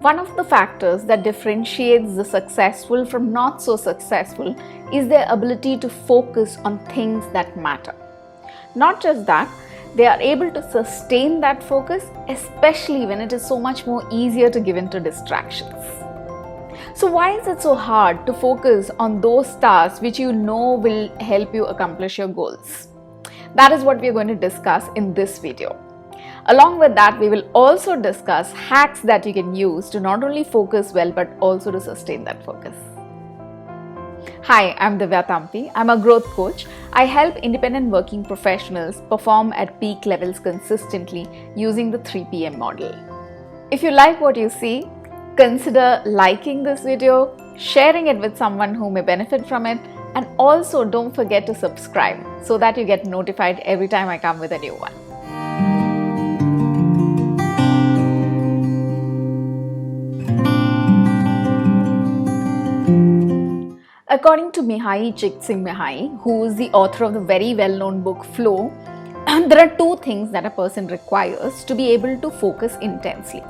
One of the factors that differentiates the successful from not so successful is their ability to focus on things that matter. Not just that, they are able to sustain that focus, especially when it is so much more easier to give in to distractions. So why is it so hard to focus on those tasks which you know will help you accomplish your goals? That is what we are going to discuss in this video. Along with that, we will also discuss hacks that you can use to not only focus well but also to sustain that focus. Hi, I'm Divya Tampi. I'm a growth coach. I help independent working professionals perform at peak levels consistently using the 3PM model. If you like what you see, consider liking this video, sharing it with someone who may benefit from it, and also don't forget to subscribe so that you get notified every time I come with a new one. According to Mihai Csikszentmihalyi, who is the author of the very well-known book Flow, there are two things that a person requires to be able to focus intensely.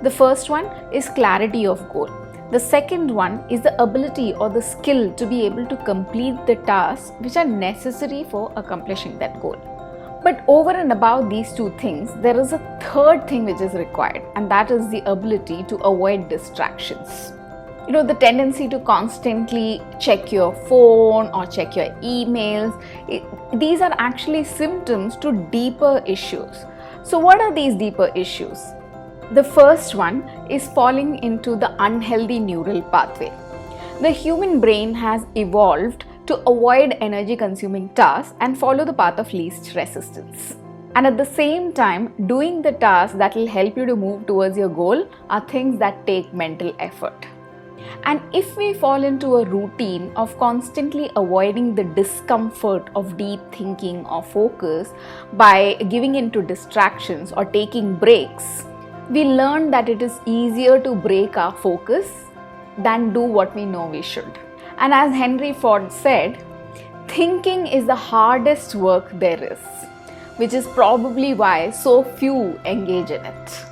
The first one is clarity of goal. The second one is the ability or the skill to be able to complete the tasks which are necessary for accomplishing that goal. But over and above these two things, there is a third thing which is required, and that is the ability to avoid distractions. The tendency to constantly check your phone or check your emails, these are actually symptoms to deeper issues. So what are these deeper issues? The first one is falling into the unhealthy neural pathway. The human brain has evolved to avoid energy consuming tasks and follow the path of least resistance. And at the same time, doing the tasks that will help you to move towards your goal are things that take mental effort. And if we fall into a routine of constantly avoiding the discomfort of deep thinking or focus by giving into distractions or taking breaks, we learn that it is easier to break our focus than do what we know we should. And as Henry Ford said, thinking is the hardest work there is, which is probably why so few engage in it.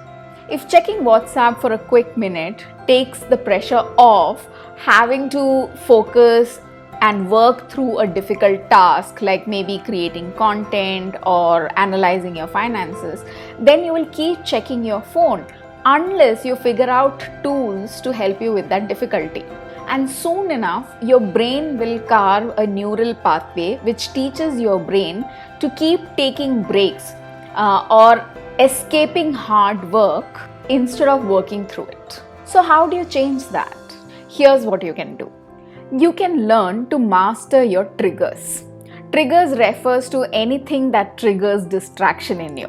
If checking WhatsApp for a quick minute takes the pressure off having to focus and work through a difficult task like maybe creating content or analyzing your finances, then you will keep checking your phone unless you figure out tools to help you with that difficulty. And soon enough, your brain will carve a neural pathway which teaches your brain to keep taking breaks or escaping hard work instead of working through it. So how do you change that? Here's what you can do. You can learn to master your triggers. Triggers refers to anything that triggers distraction in you.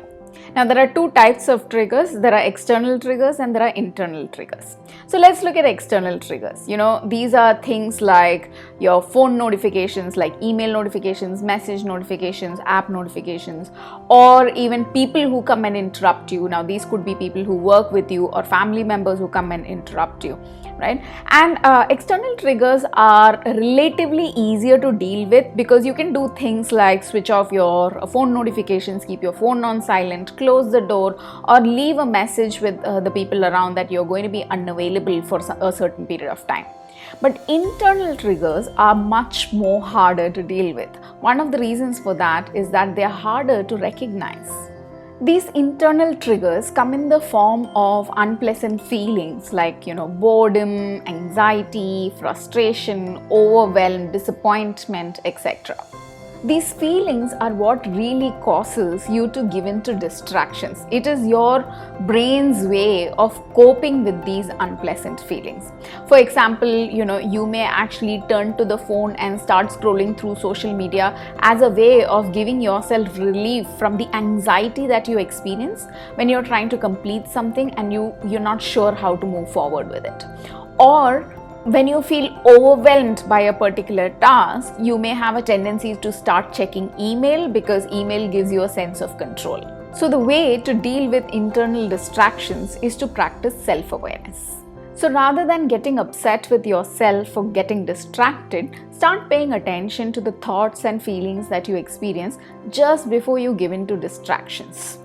Now there are two types of triggers. There are external triggers and there are internal triggers. So let's look at external triggers. These are things like your phone notifications, like email notifications, message notifications, app notifications, or even people who come and interrupt you. Now these could be people who work with you or family members who come and interrupt you, right? And external triggers are relatively easier to deal with because you can do things like switch off your phone notifications, keep your phone on silent, close the door, or leave a message with the people around that you're going to be unavailable for a certain period of time. But internal triggers are much more harder to deal with. One of the reasons for that is that they are harder to recognize. These internal triggers come in the form of unpleasant feelings like, boredom, anxiety, frustration, overwhelm, disappointment, etc. These feelings are what really causes you to give in to distractions. It is your brain's way of coping with these unpleasant feelings. For example, you may actually turn to the phone and start scrolling through social media as a way of giving yourself relief from the anxiety that you experience when you're trying to complete something and you're not sure how to move forward with it. Or when you feel overwhelmed by a particular task, you may have a tendency to start checking email because email gives you a sense of control. So the way to deal with internal distractions is to practice self-awareness. So rather than getting upset with yourself for getting distracted, start paying attention to the thoughts and feelings that you experience just before you give in to distractions.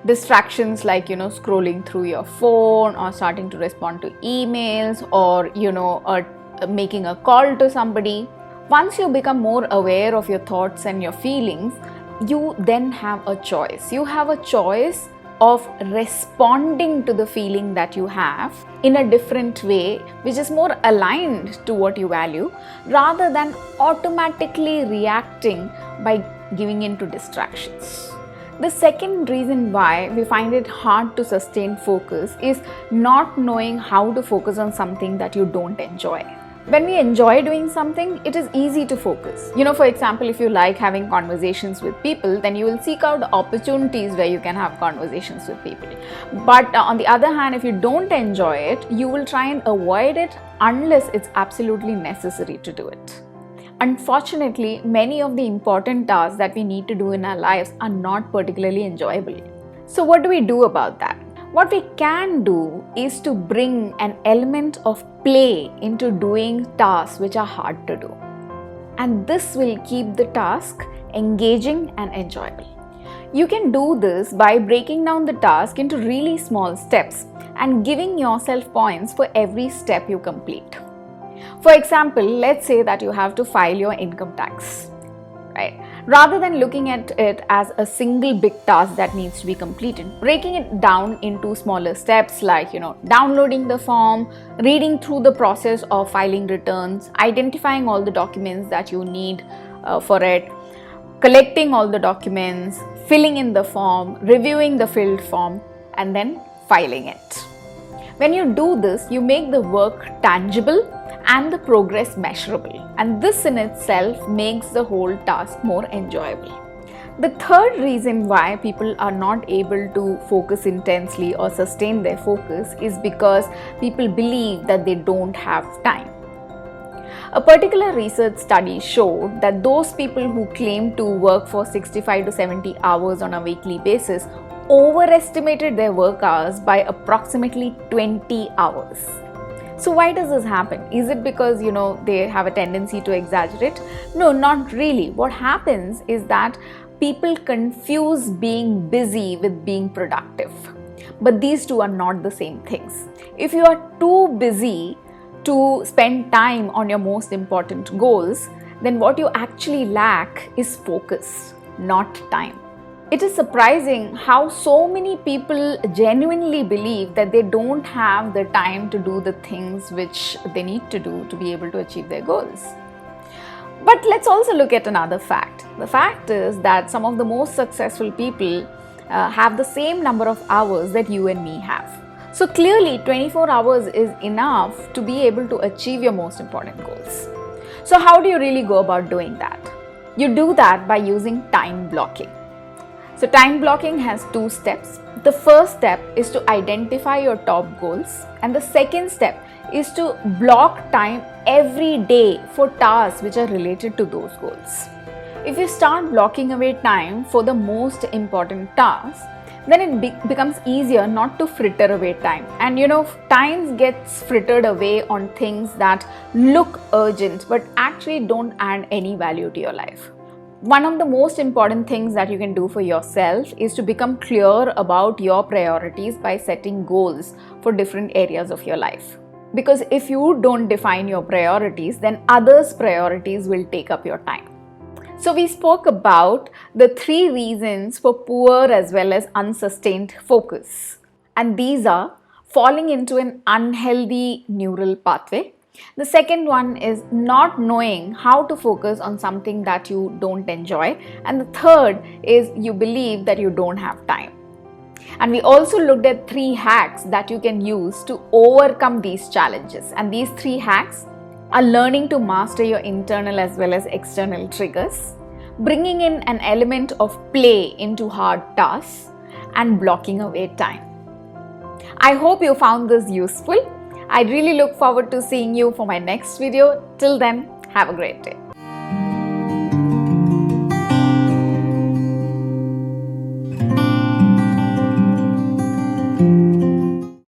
distractions like, scrolling through your phone or starting to respond to emails or, making a call to somebody. Once you become more aware of your thoughts and your feelings, you then have a choice. You have a choice of responding to the feeling that you have in a different way, which is more aligned to what you value, rather than automatically reacting by giving in to distractions. The second reason why we find it hard to sustain focus is not knowing how to focus on something that you don't enjoy. When we enjoy doing something, it is easy to focus. For example, if you like having conversations with people, then you will seek out opportunities where you can have conversations with people. But on the other hand, if you don't enjoy it, you will try and avoid it unless it's absolutely necessary to do it. Unfortunately, many of the important tasks that we need to do in our lives are not particularly enjoyable. So what do we do about that? What we can do is to bring an element of play into doing tasks which are hard to do. And this will keep the task engaging and enjoyable. You can do this by breaking down the task into really small steps and giving yourself points for every step you complete. For example, let's say that you have to file your income tax, right? Rather than looking at it as a single big task that needs to be completed, breaking it down into smaller steps like, downloading the form, reading through the process of filing returns, identifying all the documents that you need for it, collecting all the documents, filling in the form, reviewing the filled form, and then filing it. When you do this, you make the work tangible and the progress measurable, and this in itself makes the whole task more enjoyable. The third reason why people are not able to focus intensely or sustain their focus is because people believe that they don't have time. A particular research study showed that those people who claim to work for 65 to 70 hours on a weekly basis overestimated their work hours by approximately 20 hours. So why does this happen? Is it because, they have a tendency to exaggerate? No, not really. What happens is that people confuse being busy with being productive. But these two are not the same things. If you are too busy to spend time on your most important goals, then what you actually lack is focus, not time. It is surprising how so many people genuinely believe that they don't have the time to do the things which they need to do to be able to achieve their goals. But let's also look at another fact. The fact is that some of the most successful people have the same number of hours that you and me have. So clearly 24 hours is enough to be able to achieve your most important goals. So how do you really go about doing that? You do that by using time blocking. So time blocking has two steps. The first step is to identify your top goals, and the second step is to block time every day for tasks which are related to those goals. If you start blocking away time for the most important tasks, then it becomes easier not to fritter away time. And time gets frittered away on things that look urgent but actually don't add any value to your life. One of the most important things that you can do for yourself is to become clear about your priorities by setting goals for different areas of your life. Because if you don't define your priorities, then others' priorities will take up your time. So we spoke about the 3 reasons for poor as well as unsustained focus. And these are falling into an unhealthy neural pathway. The second one is not knowing how to focus on something that you don't enjoy. And the third is you believe that you don't have time. And we also looked at 3 hacks that you can use to overcome these challenges. And these 3 hacks are learning to master your internal as well as external triggers, bringing in an element of play into hard tasks, and blocking away time. I hope you found this useful. I really look forward to seeing you for my next video. Till then, have a great day.